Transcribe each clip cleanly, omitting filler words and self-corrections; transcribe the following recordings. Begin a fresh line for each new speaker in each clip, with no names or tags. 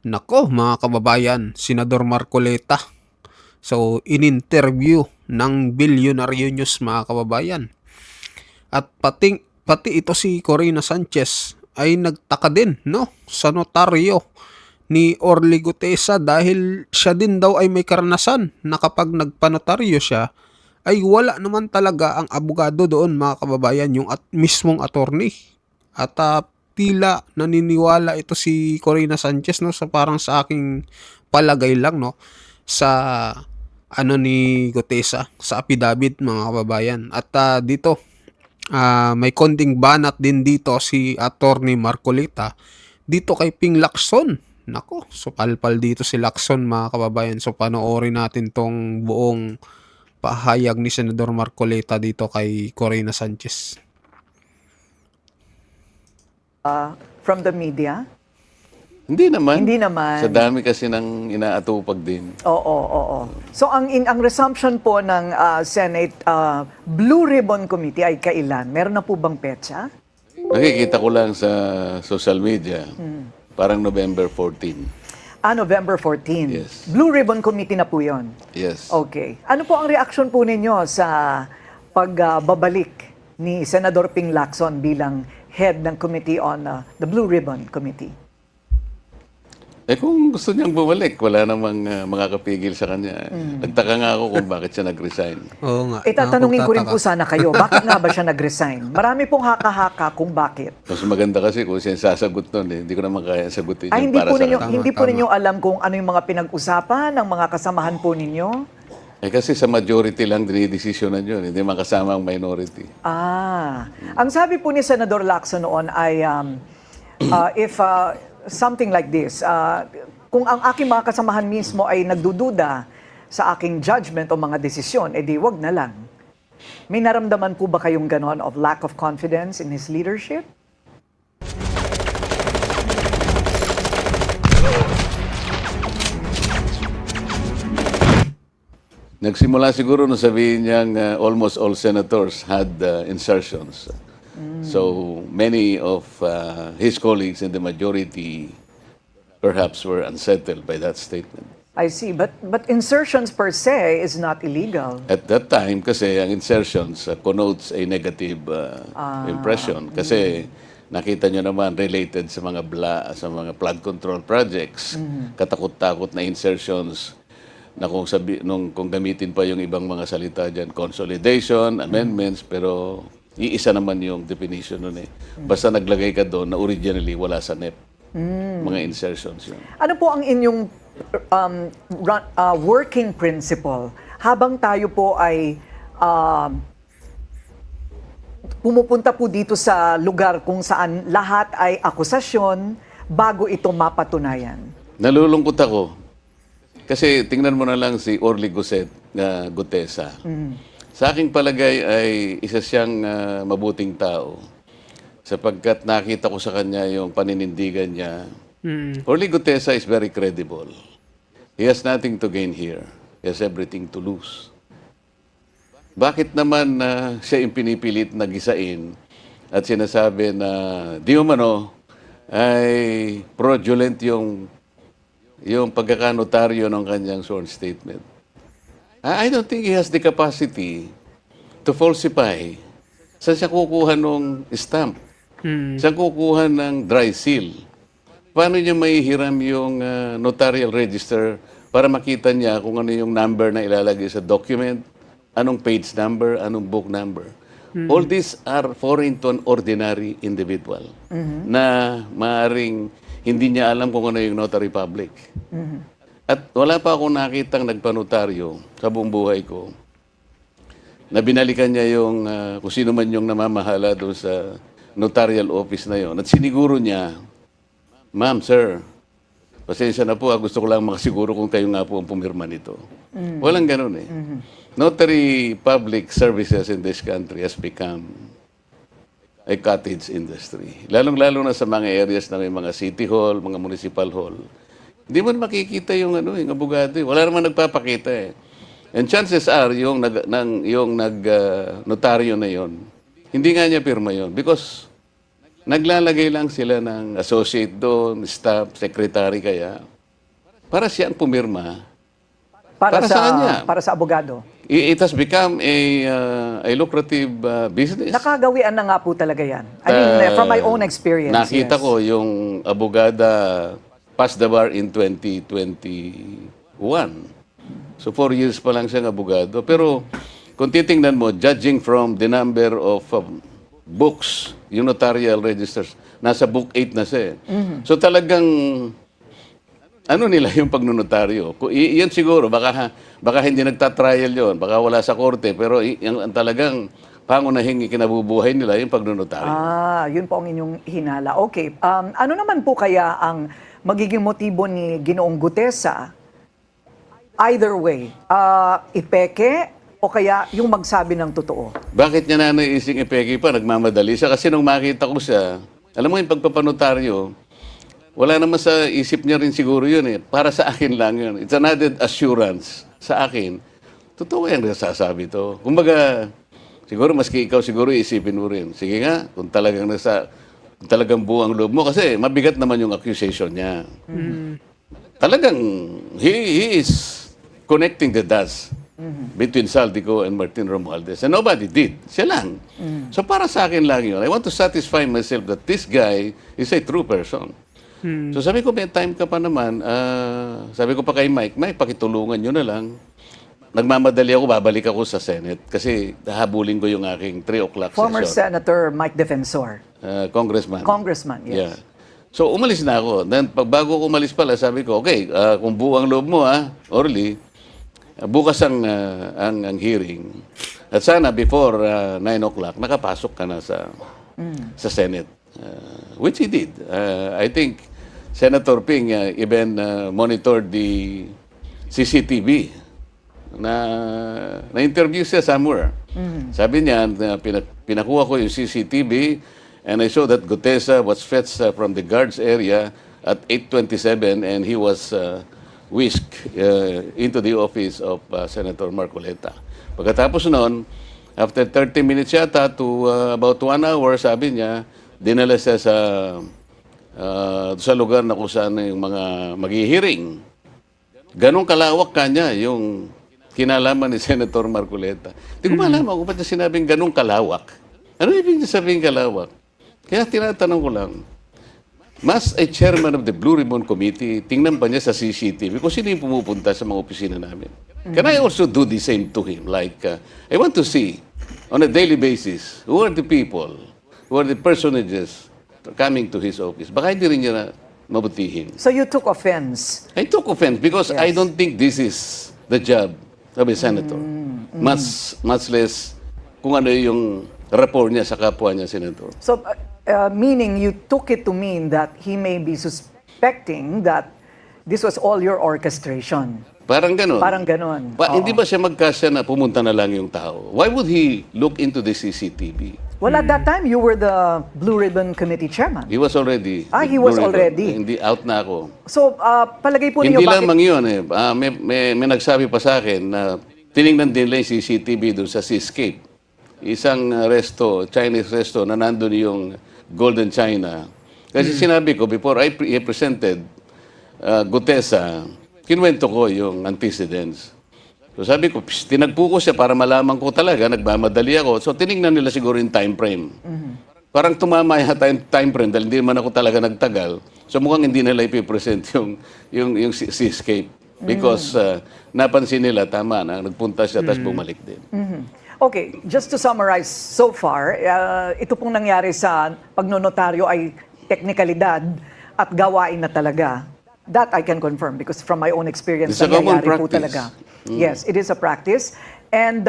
Nako mga kababayan, Senador Marcoleta. So, in-interview ng Bilyonaryo News mga kababayan. At pati ito si Corina Sanchez ay nagtaka din no sa notaryo ni Orly Gutesa dahil siya din daw ay may karanasan na kapag nagpanotaryo siya ay wala naman talaga ang abogado doon mga kababayan, yung mismong attorney. At tila naniniwala ito si Corina Sanchez no sa parang sa aking palagay lang no sa ano ni Gutesa sa affidavit mga kababayan. At dito may konting banat din dito si Attorney Marcolita dito kay Ping Lacson. Nako, so palpal dito si Lacson mga kababayan. So panoorin natin tong buong pahayag ni Senador Marcoleta dito kay Corina Sanchez.
From the media?
Hindi naman.
Hindi naman.
Sa dami kasi ng inaatupag din.
Oo. So ang resumption po ng Senate Blue Ribbon Committee ay kailan? Meron na po bang petsa?
Nakikita ko lang sa social media, parang November 14.
November 14.
Yes.
Blue Ribbon Committee na po yon.
Yes.
Okay. Ano po ang reaction po ninyo sa pagbabalik ni Senador Ping Lacson bilang head ng Committee on the Blue Ribbon Committee?
Kung gusto niyang bumalik, wala namang makakapigil sa kanya. Nagtaka nga ako kung bakit siya nag-resign.
Oo nga.
Tatanungin ko rin po
nakapagtataka.
sana kayo, bakit nga ba siya nag-resign? Marami pong haka-haka kung bakit.
Mas maganda kasi kung siya sasagot nun. Hindi ko naman kaya sagutin
Ay,
yung para sa kanya.
hindi po
Tama.
ninyo alam kung ano yung mga pinag-usapan ng mga kasamahan po ninyo?
Kasi sa majority lang dinidesisyonan yun. Hindi makasama ang minority.
Ang sabi po ni Senador Lacson noon ay if something like this, kung ang aking mga kasamahan mismo ay nagdududa sa aking judgment o mga desisyon, edi wag na lang. May naramdaman po ba kayong ganon of lack of confidence in his leadership?
Nagsimula siguro nung sabihin niyang almost all senators had insertions. So many of his colleagues in the majority perhaps were unsettled by that statement.
I see, but insertions per se is not illegal.
At that time, kasi ang insertions connotes a negative impression. Kasi nakita nyo naman related sa mga flood control projects, katakot-takot na insertions na kung gamitin pa yung ibang mga salita dyan, consolidation, amendments, pero iisa naman yung definition nun eh. Basta naglagay ka doon na originally wala sa NEP. Mga insertions yun.
Ano po ang inyong working principle habang tayo po ay pumupunta po dito sa lugar kung saan lahat ay akusasyon bago ito mapatunayan?
Nalulungkot ako. Kasi tingnan mo na lang si Orly Gutesa. Sa aking palagay ay isa siyang mabuting tao. Sapagkat nakita ko sa kanya yung paninindigan niya. Orly Gutesa is very credible. He has nothing to gain here. He has everything to lose. Bakit naman siya yung pinipilit na gisain at sinasabi na di umano ay fraudulent yung pagkakanotaryo ng kanyang sworn statement? I don't think he has the capacity to falsify. Saan siya kukuha ng stamp? Saan kukuha ng dry seal? Paano niya maihiram yung notarial register para makita niya kung ano yung number na ilalagay sa document, anong page number, anong book number? All these are foreign to an ordinary individual na maaring hindi niya alam kung ano yung notary public. At wala pa akong nakitang nagpanotaryo sa buong buhay ko na binalikan niya yung kung sino man yung namamahala doon sa notarial office na yon. At siniguro niya, ma'am, sir, pasensya na po, gusto ko lang makasiguro kung kayo nga po ang pumirma nito. Walang ganun eh. Notary public services in this country has become a cottage industry. Lalong-lalo na sa mga areas na may mga city hall, mga municipal hall. Hindi mo makikita yung yung abogado. Wala naman nagpapakita eh. And chances are, yung notaryo na yon, hindi nga niya pirma yon because naglalagay lang sila ng associate doon, staff, secretary kaya, para siya ang pumirma. Para sa kanya.
Para sa abogado.
It has become a lucrative business.
Nakagawian na nga po talaga yan. I mean, from my own experience.
Nakita
yes.
ko yung abogada passed the bar in 2021. So 4 years pa lang siyang abogado. Pero kung titingnan mo, judging from the number of books, yung notarial registers, nasa book 8 na siya. So talagang ano nila yung pagnonotaryo? Yan siguro, baka hindi nagtatrial yon, baka wala sa korte, pero yung talagang pangunahing kinabubuhay nila yung pagnonotaryo.
Yun po ang inyong hinala. Okay. Ano naman po kaya ang magiging motibo ni Ginoong Gutesa? Either way, ipeke o kaya yung magsabi ng totoo?
Bakit niya nanaising ipeke pa? Nagmamadali siya. Kasi nung makita ko siya, alam mo yung pagpapanotaryo, wala naman sa isip niya rin siguro yun eh. Para sa akin lang yun. It's an added assurance sa akin. Totoo yan nasasabi to. Kumbaga, siguro maski ikaw siguro isipin mo rin. Sige nga, kung talagang buo ang loob mo. Kasi mabigat naman yung accusation niya. Talagang, he is connecting the dots between Saldico and Martin Romualdez. And nobody did. Siya lang. So para sa akin lang yun. I want to satisfy myself that this guy is a true person. So sabi ko, may time ka pa naman. Sabi ko pa kay Mike, pakitulungan nyo na lang. Nagmamadali ako, babalik ako sa Senate. Kasi habulin ko yung aking 3 o'clock
Former
session.
Senator Mike Defensor.
Congressman.
Congressman, yes.
Yeah. So umalis na ako. Then bago ko umalis pala, sabi ko, okay, kung buo ang loob mo, Orly, bukas ang hearing. At sana before 9 o'clock, nakapasok ka na sa Senate. Which he did. I think Senator Ping even monitored the CCTV na-interview siya somewhere. Sabi niya, pinakuha ko yung CCTV and I saw that Gutesa was fetched from the guards area at 8:27 and he was whisked into the office of Senator Marcoleta. Pagkatapos noon, after 30 minutes yata to about 1 hour, sabi niya, dinala siya sa lugar na kung saan yung mga maghihiring. Ganong kalawak kanya yung kinalaman ni Senator Marcoleta. Hindi ko malaman kung ba't niya sinabing ganong kalawak. Ano ibig niya sabihin kalawak? Kaya tinatanong ko lang, mas a chairman of the Blue Ribbon Committee, tingnan pa niya sa CCTV kung sino yung pumupunta sa mga opisina namin. Can I also do the same to him? Like, I want to see on a daily basis, who are the people, who are the personages coming to his office. Baka hindi rin niya na mabutihin.
So you took offense.
I took offense because I don't think this is the job of a senator. Much less kung ano yung rapport niya sa kapwa niya, senator.
So, meaning you took it to mean that he may be suspecting that this was all your orchestration.
Parang ganon.
Parang ganon.
Hindi ba siya magkasya na pumunta na lang yung tao? Why would he look into the CCTV?
Well, at that time, you were the Blue Ribbon Committee chairman.
He was already.
He was
Blue Ribbon.
already.
Hindi, out na ako.
So, palagay po ninyo
Hindi
bakit...
lamang yun eh. May nagsabi pa sa akin na tinignan din lang yung CCTV doon sa Seascape. Isang Chinese resto na nandun yung Golden China. Kasi sinabi ko, before I presented Gutesa, kinuwento ko yung antecedents. So sabi ko, tinagpo ko siya para malaman ko talaga, nagmamadali ako. So tinignan nila siguro yung time frame. Parang tumama yata yung time frame dahil hindi man ako talaga nagtagal. So mukhang hindi nila ipipresent yung Seascape. Because napansin nila, tama na, nagpunta siya, tapos bumalik din.
Okay, just to summarize so far, ito pong nangyari sa pagnonotaryo ay teknikalidad at gawain na talaga. That I can confirm because from my own experience,
It's a common
nangyayari po
practice.
talaga. Yes, it is a practice. And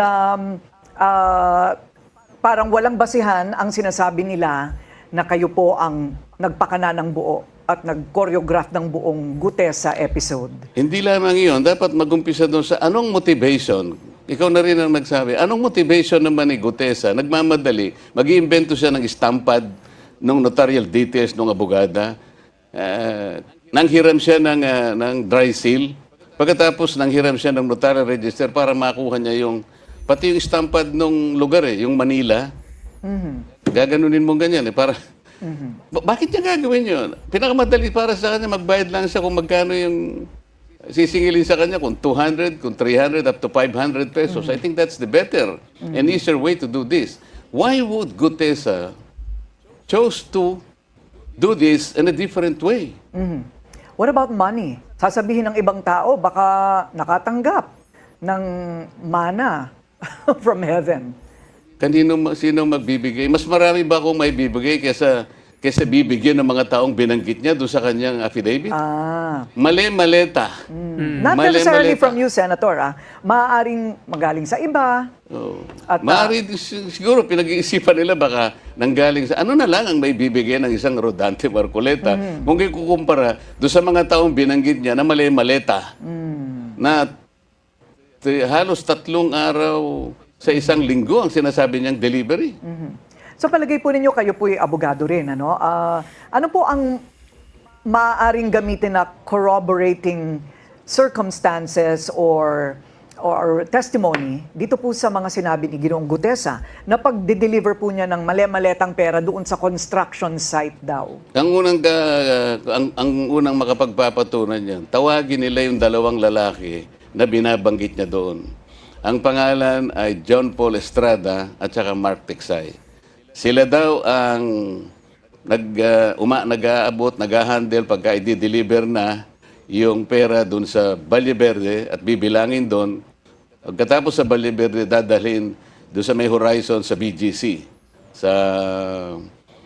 parang walang basihan ang sinasabi nila na kayo po ang nagpakana ng buo at nag-choreograph ng buong Gutesa episode.
Hindi lamang yun. Dapat mag-umpisa doon sa anong motivation. Ikaw na rin ang nagsabi. Anong motivation naman ni Gutesa? Nagmamadali. Mag-iimbento siya ng stampad ng notarial details ng abogada. Nanghiram siya ng dry seal. Pagkatapos nanghiram siya ng notarial register para makuha niya pati yung stampad ng lugar yung Manila. Gaganunin mo ganyan para Bakit niya gagawin yun? Pinakamadali para sa kanya, magbayad lang siya kung magkano yung sisingilin sa kanya, kung 200, kung 300, up to 500 pesos. I think that's the better and easier way to do this. Why would Gutesa chose to do this in a different way?
What about money? Sasabihin ng ibang tao, baka nakatanggap ng mana from heaven.
Sino magbibigay? Mas marami ba akong may bibigay kaysa bibigyan ng mga taong binanggit niya doon sa kanyang affidavit? Mali-maleta.
Not necessarily
Mali-maleta.
from you, Senator. Maaaring magaling sa iba.
Oo.
At,
Maaari, siguro pinag-iisipan nila baka nanggaling sa ano na lang ang may bibigyan ng isang Rodante Marcoleta kung ikukumpara doon sa mga taong binanggit niya na mali-maleta na halos 3 araw sa isang linggo ang sinasabi niyang delivery.
So palagay po ninyo, kayo po'y abogado rin, ano? Ano po ang maaaring gamitin na corroborating circumstances or testimony dito po sa mga sinabi ni Ginoong Gutesa na pag-deliver po niya ng mali-maletang pera doon sa construction site daw?
Ang unang makapagpapatunan niyan, tawagin nila yung 2 lalaki na binabanggit niya doon. Ang pangalan ay John Paul Estrada at saka Mark Tiksay. Sila daw ang nag-aabot, nag-handle pagka i-deliver na yung pera doon sa Valle Verde at bibilangin doon. Pagkatapos sa Valle Verde, dadalhin doon sa may horizon sa BGC. Sa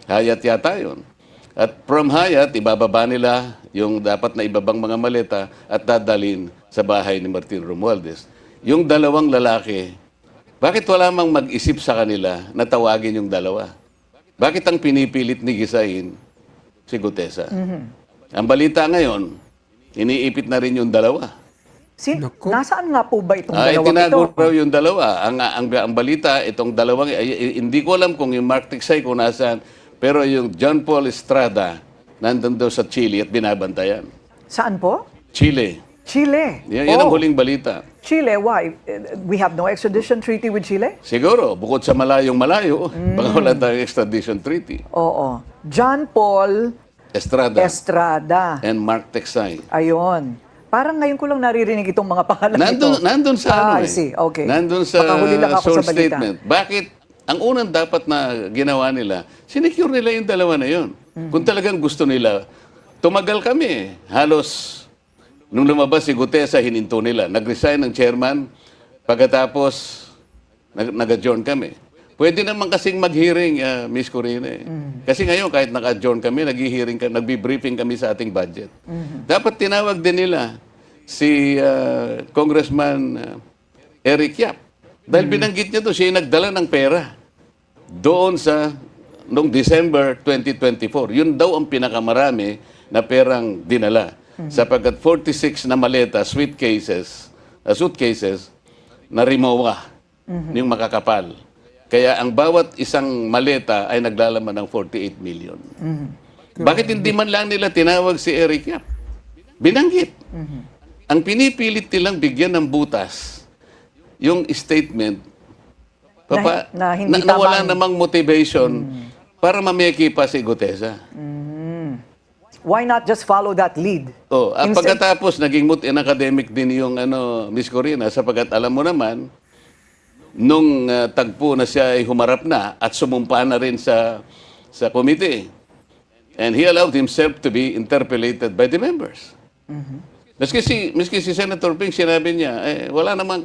Hyatt yata yun. At from Hyatt, ibababa nila yung dapat na ibabang mga maleta at dadalhin sa bahay ni Martin Romualdez. Yung 2 lalaki, bakit wala mang mag-isip sa kanila na tawagin yung 2? Bakit ang pinipilit ni Gisain si Gutesa? Ang balita ngayon, iniipit na rin yung 2.
Naku.
Nasaan nga po ba itong
Ay,
dalawang
tinago
ito?
raw yung 2. Ang balita, itong 2, hindi ko alam kung yung Mark Tiksay kung nasaan, pero yung John Paul Estrada, nandun daw sa Chile at binabantayan.
Saan po?
Chile.
Chile.
Yan ang huling balita.
Chile, why? We have no extradition treaty with Chile?
Siguro, bukod sa malayo, baka wala tayong extradition treaty.
Oo. John Paul
Estrada
Estrada.
and Mark Tiksay.
Ayun. Parang ngayon ko lang naririnig itong mga pangalan ito.
Nandun sa
I see. Okay.
Nandun sa
Baka huli lang ako
source
sa balita.
statement. Bakit? Ang unang dapat na ginawa nila, sinecure nila yung 2 na yun. Kung talagang gusto nila, tumagal kami. Halos, nung lumabas si Gutesa, hininto nila. Nag-resign ng chairman, pagkatapos, nag-adjourn kami. Pwede naman kasing mag-hearing, Miss Corina. Kasi ngayon, kahit naka-adjourn kami, nagbi-briefing kami sa ating budget. Dapat tinawag din nila si Congressman Eric Yap. Dahil binanggit niya to, siya yung nagdala ng pera doon noong December 2024. Yun daw ang pinakamarami na perang dinala. Sapagkat 46 na maleta, suitcases, na Rimowa, yung makakapal. Kaya ang bawat isang maleta ay naglalaman ng 48 million. Bakit hindi man lang nila tinawag si Eric Yap? Binanggit. Ang pinipilit nilang bigyan ng butas, yung statement,
Na hindi
na wala
tamang-
namang motivation para mameki pa si Gutesa.
Why not just follow that lead?
At
Instead-
pagkatapos, naging academic din yung Miss Corina, sapagkat alam mo naman, nung tagpo na siya ay humarap na at sumumpa na rin sa committee. And he allowed himself to be interpellated by the members. Maski si Senator Ping, sinabi niya, wala naman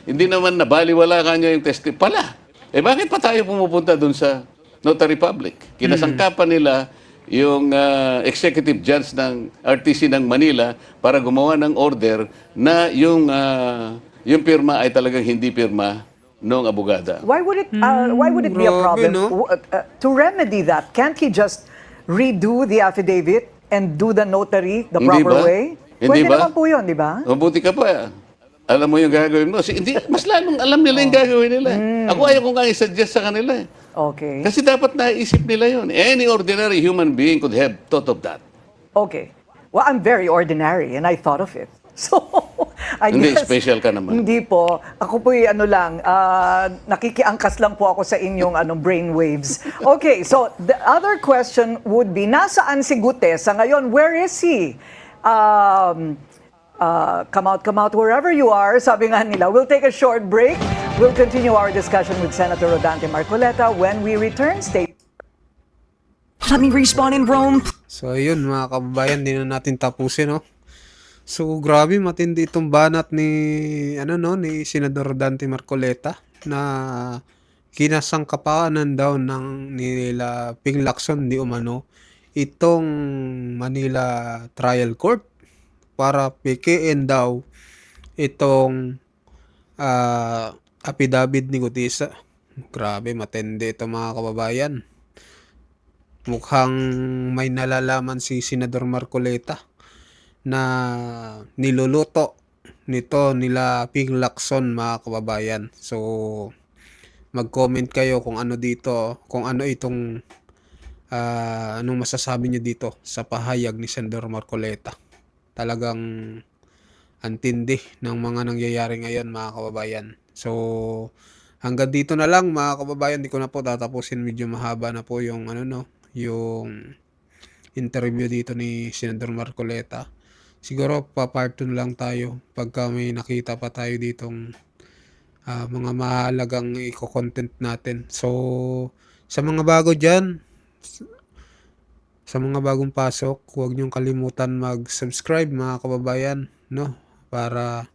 hindi naman nabaliwala kanya yung pala. Bakit pa tayo pumupunta dun sa Notary Public? Kinasangkapan nila yung executive judge ng RTC ng Manila para gumawa ng order na yung pirma ay talagang hindi pirma ng abogada.
Why would it be a
grabe,
problem?
no?
To remedy that, can't he just redo the affidavit and do the notary the
Hindi
proper
ba?
way?
Hindi
Pwede
ba?
naman po yun, di ba?
Mabuti ka pa. Alam mo yung gagawin mo. Hindi, mas lalong alam nila yung gagawin nila. Ako ayaw ko nga i-suggest sa kanila.
Okay.
Kasi dapat naisip nila yun. Any ordinary human being could have thought of that.
Okay. Well, I'm very ordinary and I thought of it. So, I
Hindi,
guess,
special ka naman.
Hindi po. Ako po ano lang, nakikiangkas lang po ako sa inyong brain waves. Okay, so the other question would be, nasaan si Gutesa ngayon? Where is he? Come out wherever you are, sabi nga nila. We'll take a short break. We'll continue our discussion with Senator Rodante Marcoleta when we return. Stay.
Let me respawn in Rome.
So ayun mga kababayan, di na natin tapusin, no? So grabe matindi itong banat ni ni Senador Dante Marcoleta na kinasangkapanan daw ng nila Ping Lacson di umano itong Manila Trial Court para pikiin daw itong affidavit ni Gutesa. Grabe matindi ito mga kababayan. Mukhang may nalalaman si Senador Marcoleta na niluluto nito nila Ping Lacson mga kababayan. So mag-comment kayo kung ano dito, kung ano itong anong masasabi niyo dito sa pahayag ni Senador Marcoleta. Talagang antindi ng mga nangyayari ngayon mga kababayan. So hanggang dito na lang mga kababayan, di ko na po tatapusin, medyo mahaba na po yung yung interview dito ni Senador Marcoleta. Siguro pa-part 2 lang tayo pagka may nakita pa tayo ditong mga mahalagang i-content natin. So sa mga bago dyan, sa mga bagong pasok, huwag niyong kalimutan mag-subscribe mga kababayan, no? Para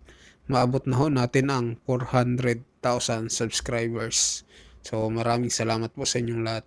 maabot na ho natin ang 400,000 subscribers. So maraming salamat po sa inyong lahat.